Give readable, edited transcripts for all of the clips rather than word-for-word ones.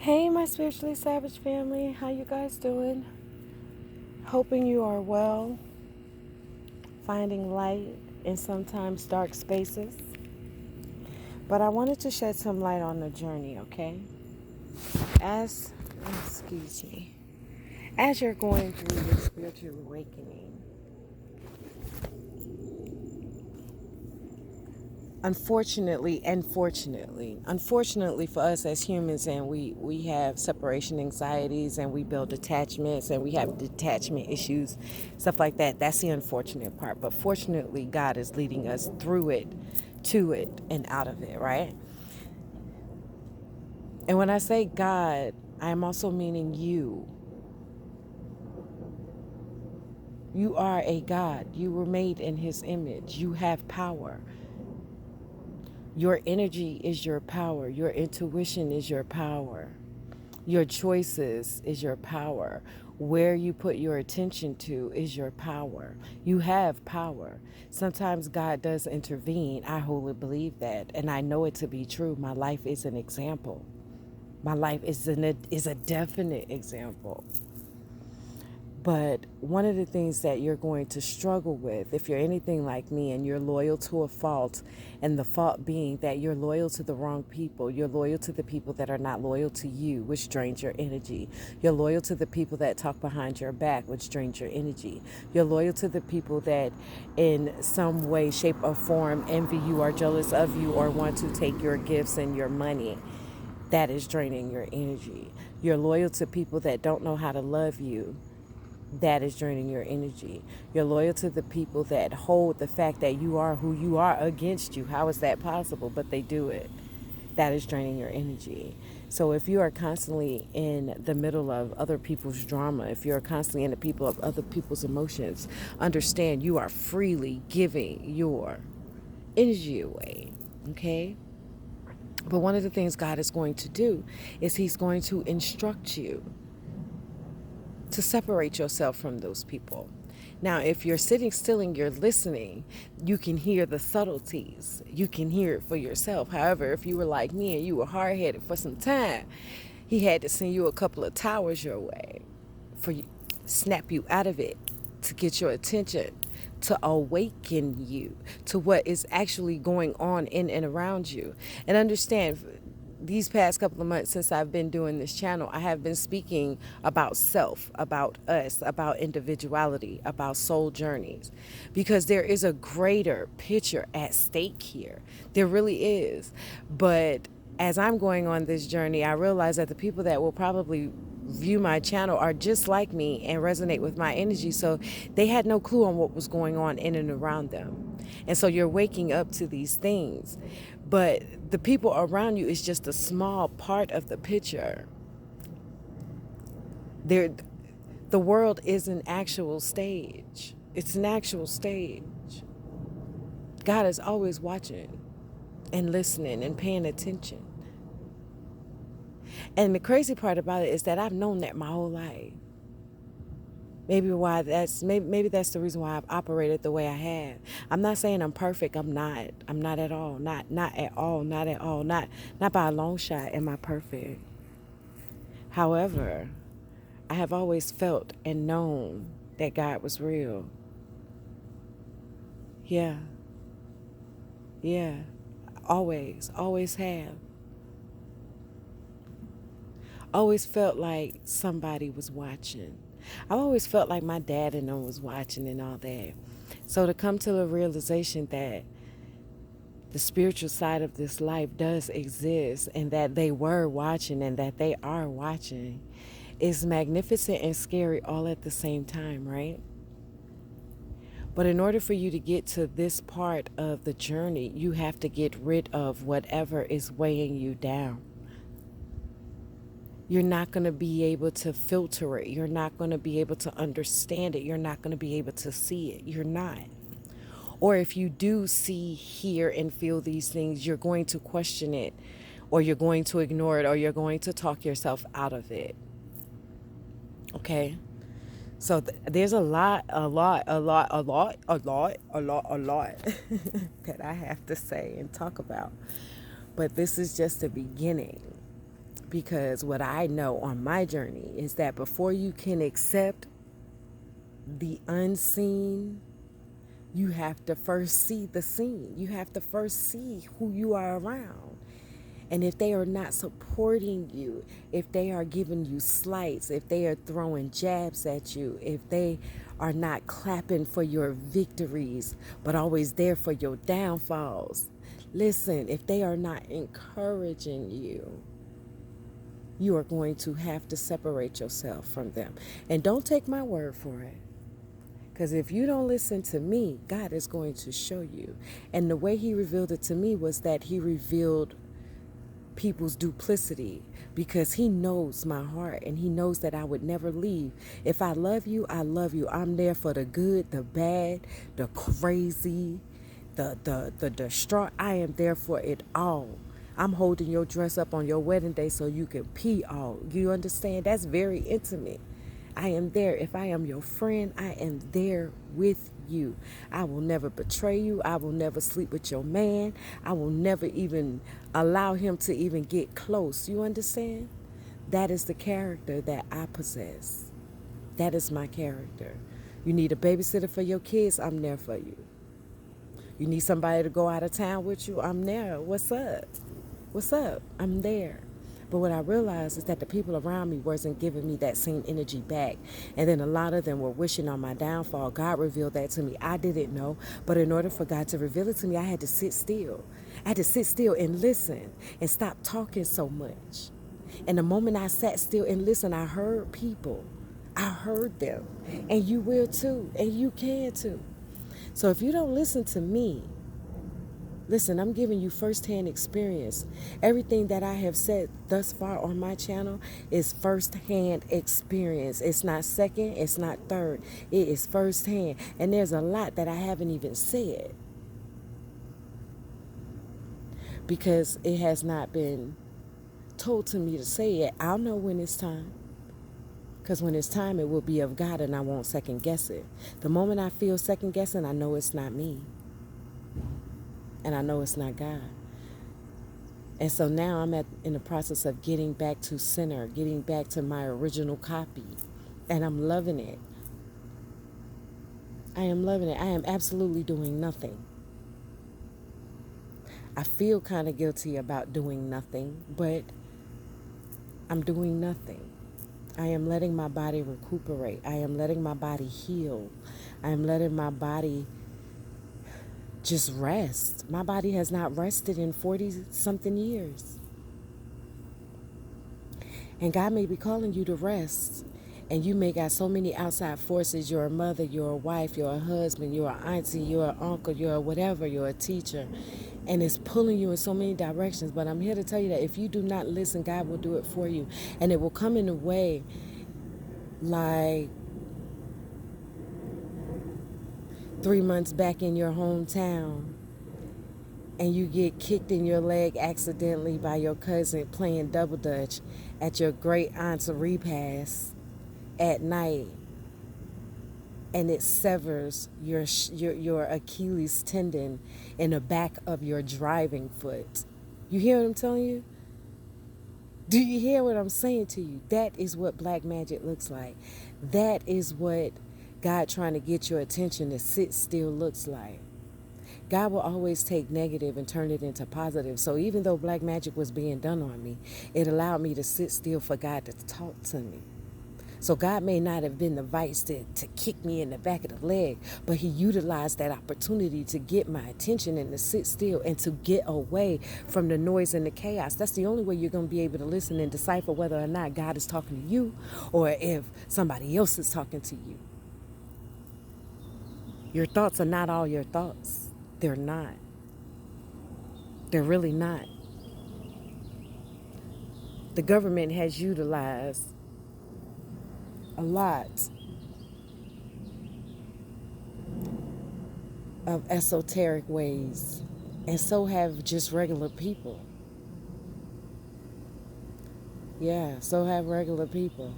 Hey, my spiritually savage family, how you guys doing? Hoping you are well, finding light in sometimes dark spaces. But I wanted to shed some light on the journey, okay? As, excuse me, as you're going through your spiritual awakening, unfortunately for us as humans, and we have separation anxieties, and we build attachments, and we have detachment issues, stuff like that. That's the unfortunate part, but fortunately God is leading us through it, to it, and out of it, right? And when I say God, I am also meaning you are a God. You were made in his image. You have power. Your energy is your power. Your intuition is your power. Your choices is your power. Where you put your attention to is your power. You have power. Sometimes God does intervene. I wholly believe that. And I know it to be true. My life is an example. My life is a definite example. But one of the things that you're going to struggle with, if you're anything like me and you're loyal to a fault, and the fault being that you're loyal to the wrong people, you're loyal to the people that are not loyal to you, which drains your energy. You're loyal to the people that talk behind your back, which drains your energy. You're loyal to the people that, in some way, shape, or form, envy you, are jealous of you, or want to take your gifts and your money. That is draining your energy. You're loyal to people that don't know how to love you. That is draining your energy. You're loyal to the people that hold the fact that you are who you are against you. How is that possible? But they do it. That is draining your energy. So if you are constantly in the middle of other people's drama, if you're constantly in the people of other people's emotions, understand you are freely giving your energy away. Okay? But one of the things God is going to do is he's going to instruct you to separate yourself from those people. Now, if you're sitting still and you're listening, you can hear the subtleties. You can hear it for yourself. However, if you were like me and you were hard headed for some time, he had to send you a couple of towers your way for you, snap you out of it, to get your attention, to awaken you to what is actually going on in and around you. And understand, these past couple of months since I've been doing this channel, I have been speaking about self, about us, about individuality, about soul journeys, because there is a greater picture at stake here. There really is. But as I'm going on this journey, I realize that the people that will probably view my channel are just like me and resonate with my energy. So they had no clue on what was going on in and around them. And so you're waking up to these things. But the people around you is just a small part of the picture. There, the world is an actual stage. It's an actual stage. God is always watching and listening and paying attention. And the crazy part about it is that I've known that my whole life. Maybe that's the reason why I've operated the way I have. I'm not saying I'm perfect. I'm not. I'm not at all. Not at all. Not at all. Not by a long shot am I perfect. However, I have always felt and known that God was real. Yeah. Yeah. Always have. Always felt like somebody was watching. I've always felt like my dad and them was watching and all that. So to come to the realization that the spiritual side of this life does exist, and that they were watching and that they are watching, is magnificent and scary all at the same time, right? But in order for you to get to this part of the journey, you have to get rid of whatever is weighing you down. You're not going to be able to filter it. You're not going to be able to understand it. You're not going to be able to see it. You're not. Or if you do see, hear, and feel these things, you're going to question it, or you're going to ignore it, or you're going to talk yourself out of it. Okay? So there's a lot that I have to say and talk about. But this is just the beginning. Because what I know on my journey is that before you can accept the unseen, you have to first see the scene. You have to first see who you are around. And if they are not supporting you, if they are giving you slights, if they are throwing jabs at you, if they are not clapping for your victories, but always there for your downfalls, listen, if they are not encouraging you, you are going to have to separate yourself from them. And don't take my word for it. Because if you don't listen to me, God is going to show you. And the way he revealed it to me was that he revealed people's duplicity, because he knows my heart and he knows that I would never leave. If I love you, I love you. I'm there for the good, the bad, the crazy, the distraught. I am there for it all. I'm holding your dress up on your wedding day so you can pee all. You understand? That's very intimate. I am there. If I am your friend, I am there with you. I will never betray you. I will never sleep with your man. I will never even allow him to even get close. You understand? That is the character that I possess. That is my character. You need a babysitter for your kids, I'm there for you. You need somebody to go out of town with you, I'm there. What's up? What's up? I'm there. But what I realized is that the people around me wasn't giving me that same energy back. And then a lot of them were wishing on my downfall. God revealed that to me. I didn't know. But in order for God to reveal it to me, I had to sit still. I had to sit still and listen and stop talking so much. And the moment I sat still and listened, I heard people. I heard them. And you will too. And you can too. So if you don't listen to me, listen, I'm giving you firsthand experience. Everything that I have said thus far on my channel is firsthand experience. It's not second, it's not third. It is firsthand. And there's a lot that I haven't even said because it has not been told to me to say it. I'll know when it's time. Because when it's time, it will be of God and I won't second guess it. The moment I feel second guessing, I know it's not me. And I know it's not God. And so now I'm in the process of getting back to center, getting back to my original copy. And I'm loving it. I am loving it. I am absolutely doing nothing. I feel kind of guilty about doing nothing, but I'm doing nothing. I am letting my body recuperate. I am letting my body heal. I am letting my body just rest. My body has not rested in 40-something years. And God may be calling you to rest. And you may got so many outside forces. You're a mother, you're a wife, you're a husband, you're an auntie, you're an uncle, you're a whatever, you're a teacher. And it's pulling you in so many directions. But I'm here to tell you that if you do not listen, God will do it for you. And it will come in a way like 3 months back in your hometown and you get kicked in your leg accidentally by your cousin playing double dutch at your great aunt's repast at night, and it severs your Achilles tendon in the back of your driving foot. You hear what I'm telling you? Do you hear what I'm saying to you? That is what black magic looks like. That is what God trying to get your attention to sit still looks like. God will always take negative and turn it into positive. So even though black magic was being done on me, it allowed me to sit still for God to talk to me. So God may not have been the vice to kick me in the back of the leg, but he utilized that opportunity to get my attention and to sit still and to get away from the noise and the chaos. That's the only way you're going to be able to listen and decipher whether or not God is talking to you or if somebody else is talking to you. Your thoughts are not all your thoughts. They're not. They're really not. The government has utilized a lot of esoteric ways, and so have just regular people. Yeah, so have regular people.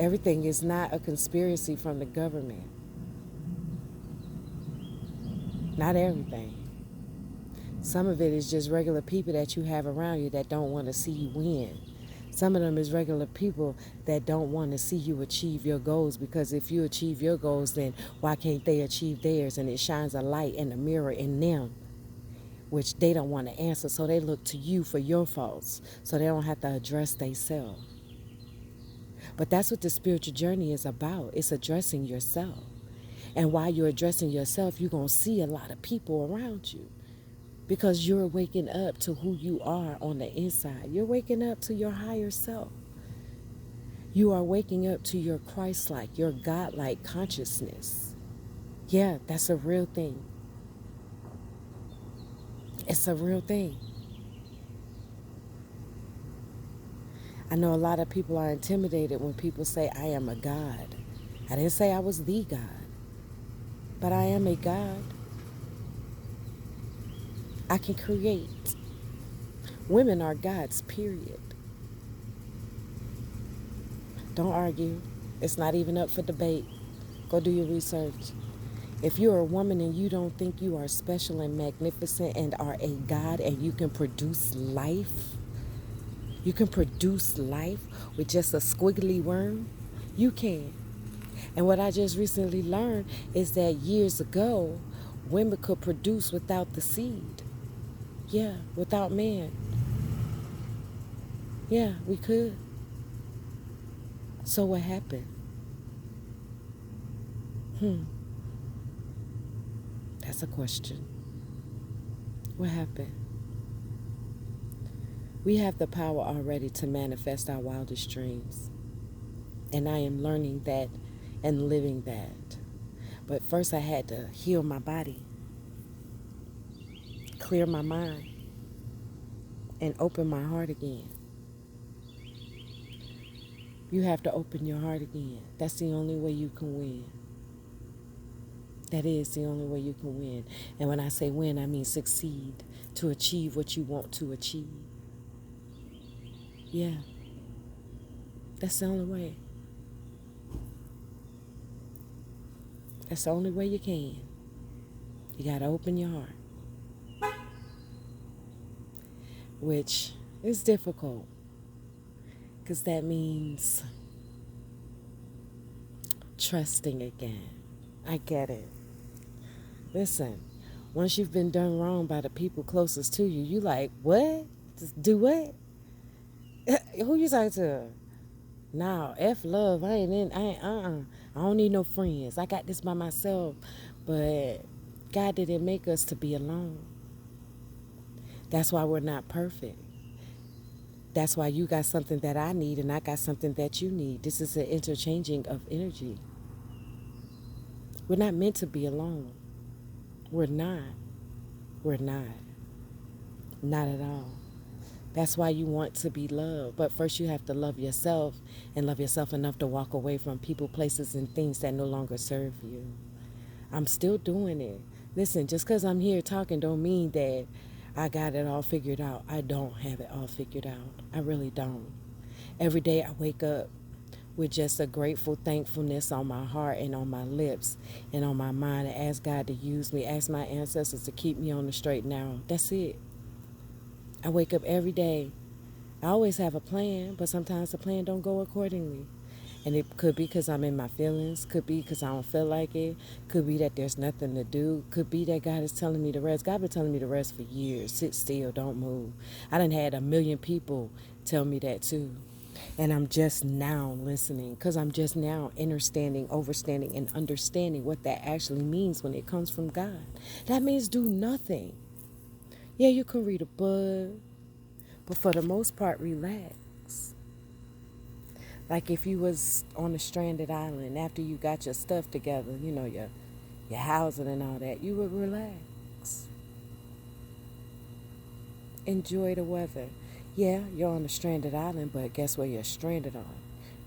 Everything is not a conspiracy from the government. Not everything. Some of it is just regular people that you have around you that don't want to see you win. Some of them is regular people that don't want to see you achieve your goals, because if you achieve your goals, then why can't they achieve theirs? And it shines a light and a mirror in them, which they don't want to answer. So they look to you for your faults so they don't have to address themselves. But that's what the spiritual journey is about. It's addressing yourself. And while you're addressing yourself, you're going to see a lot of people around you, because you're waking up to who you are on the inside. You're waking up to your higher self. You are waking up to your Christ-like, your God-like consciousness. Yeah, that's a real thing. It's a real thing. I know a lot of people are intimidated when people say, I am a God. I didn't say I was the God, but I am a God. I can create. Women are gods, period. Don't argue. It's not even up for debate. Go do your research. If you're a woman and you don't think you are special and magnificent and are a God and you can produce life, with just a squiggly worm, you can. And what I just recently learned is that years ago, women could produce without the seed. Yeah, without man. Yeah, we could. So what happened? That's a question. What happened? We have the power already to manifest our wildest dreams. And I am learning that and living that. But first I had to heal my body, clear my mind, and open my heart again. You have to open your heart again. That's the only way you can win. That is the only way you can win. And when I say win, I mean succeed, to achieve what you want to achieve. Yeah. That's the only way. That's the only way you can. You got to open your heart, which is difficult, because that means trusting again. I get it. Listen, once you've been done wrong by the people closest to you, you like, what? Just do what? Who you talking to? Nah, F love. I don't need no friends. I got this by myself. But God didn't make us to be alone. That's why we're not perfect. That's why you got something that I need and I got something that you need. This is an interchanging of energy. We're not meant to be alone. We're not. We're not. Not at all. That's why you want to be loved. But first you have to love yourself, and love yourself enough to walk away from people, places, and things that no longer serve you. I'm still doing it. Listen, just because I'm here talking don't mean that I got it all figured out. I don't have it all figured out. I really don't. Every day I wake up with just a grateful thankfulness on my heart and on my lips and on my mind, and ask God to use me, ask my ancestors to keep me on the straight and narrow. That's it. I wake up every day. I always have a plan, but sometimes the plan don't go accordingly. And it could be because I'm in my feelings, could be because I don't feel like it, could be that there's nothing to do, could be that God is telling me to rest. God been telling me to rest for years. Sit still, don't move. I done had 1 million people tell me that too. And I'm just now listening, because I'm just now understanding, overstanding, and understanding what that actually means when it comes from God. That means do nothing. Yeah, you can read a book, but for the most part, relax. Like if you was on a stranded island after you got your stuff together, you know, your housing and all that, you would relax. Enjoy the weather. Yeah, you're on a stranded island, but guess where you're stranded on?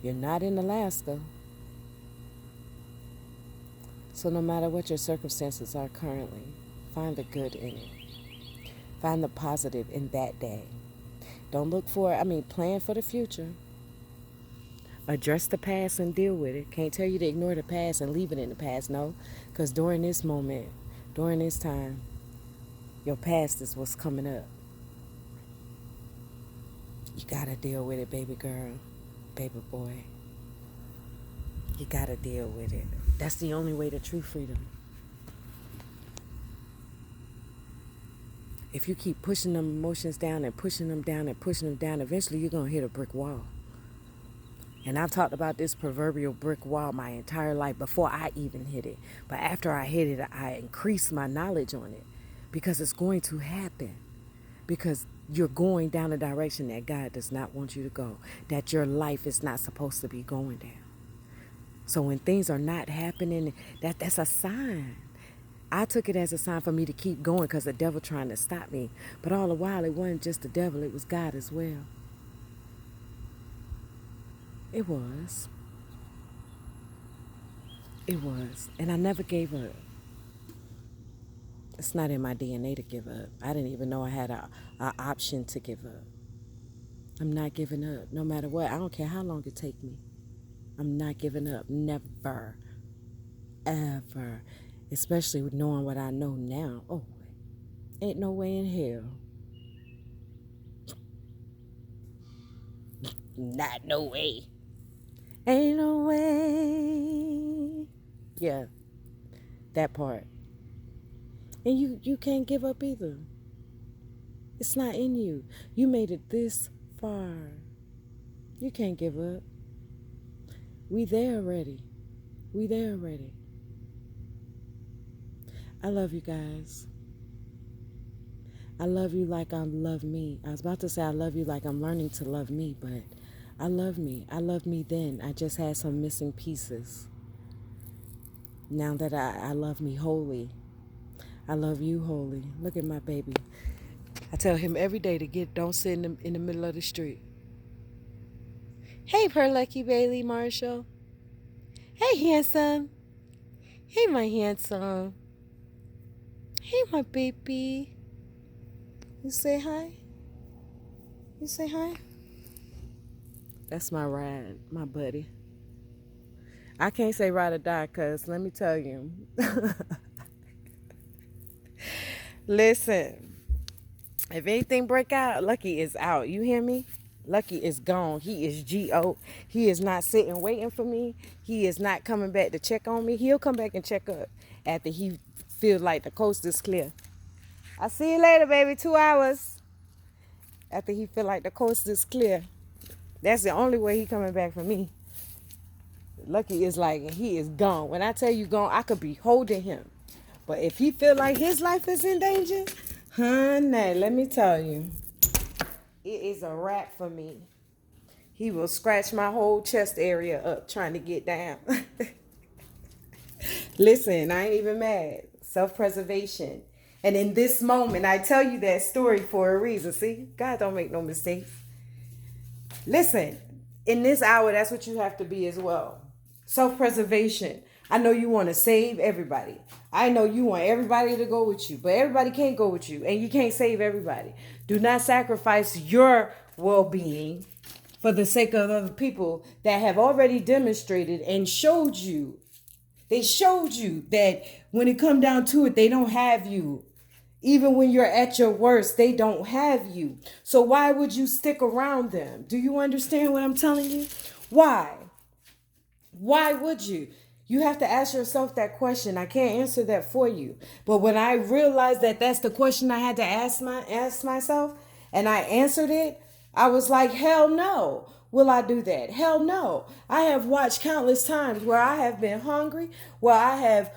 You're not in Alaska. So no matter what your circumstances are currently, find the good in it. Find the positive in that day. Don't look for, plan for the future. Address the past and deal with it. Can't tell you to ignore the past and leave it in the past. No, because during this moment, during this time, Your past is what's coming up. You gotta deal with it, baby girl, baby boy. You gotta deal with it. That's the only way to true freedom. If you keep pushing them emotions down and pushing them down and pushing them down, eventually you're gonna hit a brick wall. And I've talked about this proverbial brick wall my entire life before I even hit it. But after I hit it, I increased my knowledge on it because it's going to happen. Because you're going down a direction that God does not want you to go, that your life is not supposed to be going down. So when things are not happening, that's a sign. I took it as a sign for me to keep going because the devil trying to stop me. But all the while, it wasn't just the devil, it was God as well. It was. It was. And I never gave up. It's not in my DNA to give up. I didn't even know I had a option to give up. I'm not giving up, no matter what. I don't care how long it take me. I'm not giving up. Never. Ever. Especially with knowing what I know now. Oh, ain't no way in hell. Not no way. Ain't no way. Yeah, that part. And you can't give up either. It's not in you. You made it this far. You can't give up. We there already. We there already. I love you guys. I love you like I love me. I was about to say I love you like I'm learning to love me, but I love me. I loved me then. I just had some missing pieces. Now that I love me wholly. I love you wholly. Look at my baby. I tell him every day to don't sit in the middle of the street. Hey, Lucky Bailey Marshall. Hey, handsome. Hey, my handsome. Hey, my baby. You say hi? You say hi? That's my ride, my buddy. I can't say ride or die because let me tell you. Listen, if anything break out, Lucky is out. You hear me? Lucky is gone. He is G.O. He is not sitting waiting for me. He is not coming back to check on me. He'll come back and check up after he feels like the coast is clear. I'll see you later, baby. 2 hours. After he feel like the coast is clear. That's the only way he coming back for me. Lucky is like, he is gone. When I tell you gone, I could be holding him. But if he feel like his life is in danger, honey, let me tell you, it is a wrap for me. He will scratch my whole chest area up trying to get down. Listen, I ain't even mad. Self-preservation. And in this moment, I tell you that story for a reason. See, God don't make no mistakes. Listen, in this hour, that's what you have to be as well. Self-preservation. I know you want to save everybody. I know you want everybody to go with you, but everybody can't go with you, and you can't save everybody. Do not sacrifice your well-being for the sake of other people that have already demonstrated and showed you. They showed you that when it come down to it, they don't have you. Even when you're at your worst, they don't have you. So why would you stick around them? Do you understand what I'm telling you? Why? Why would you? You have to ask yourself that question. I can't answer that for you. But when I realized that that's the question I had to ask myself, and I answered it, I was like, hell no. Will I do that? Hell no. I have watched countless times where I have been hungry, where I have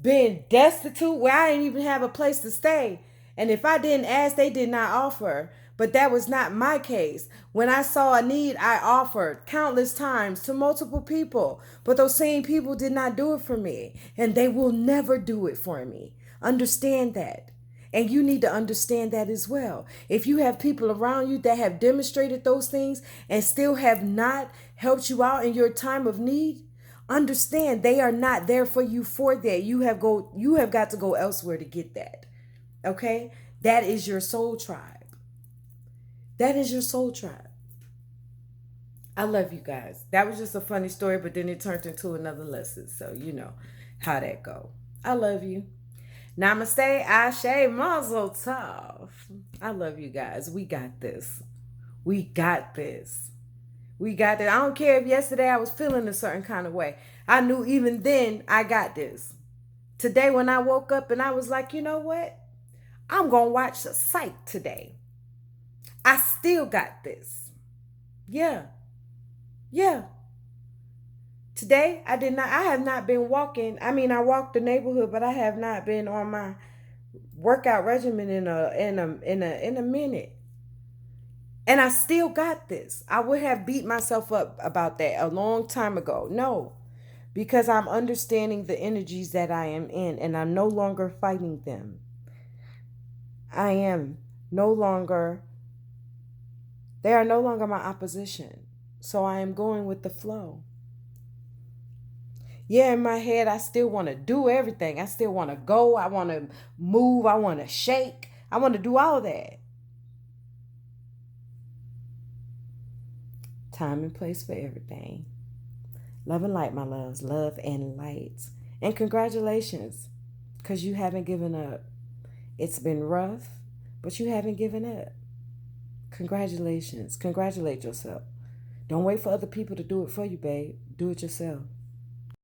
been destitute, where I didn't even have a place to stay. And if I didn't ask, they did not offer. But that was not my case. When I saw a need, I offered countless times to multiple people. But those same people did not do it for me. And they will never do it for me. Understand that. And you need to understand that as well. If you have people around you that have demonstrated those things and still have not helped you out in your time of need, understand they are not there for you for that. You have got to go elsewhere to get that. Okay? That is your soul tribe. That is your soul tribe. I love you guys. That was just a funny story, but then it turned into another lesson. So you know how that go. I love you. Namaste, Ashe, Mazel Tov. I love you guys. We got this. We got this. We got this. I don't care if yesterday I was feeling a certain kind of way. I knew even then I got this. Today when I woke up and I was like, you know what? I'm going to watch the psych today. I still got this. Yeah. Yeah. Today I have not been walking. I mean, I walked the neighborhood, but I have not been on my workout regimen in a minute. And I still got this. I would have beat myself up about that a long time ago. No, because I'm understanding the energies that I am in and I'm no longer fighting them. I am no longer, they are no longer my opposition. So I am going with the flow. Yeah, in my head, I still want to do everything. I still want to go. I want to move. I want to shake. I want to do all that. Time and place for everything. Love and light, my loves. Love and light. And congratulations, because you haven't given up. It's been rough, but you haven't given up. Congratulations. Congratulate yourself. Don't wait for other people to do it for you, babe. Do it yourself.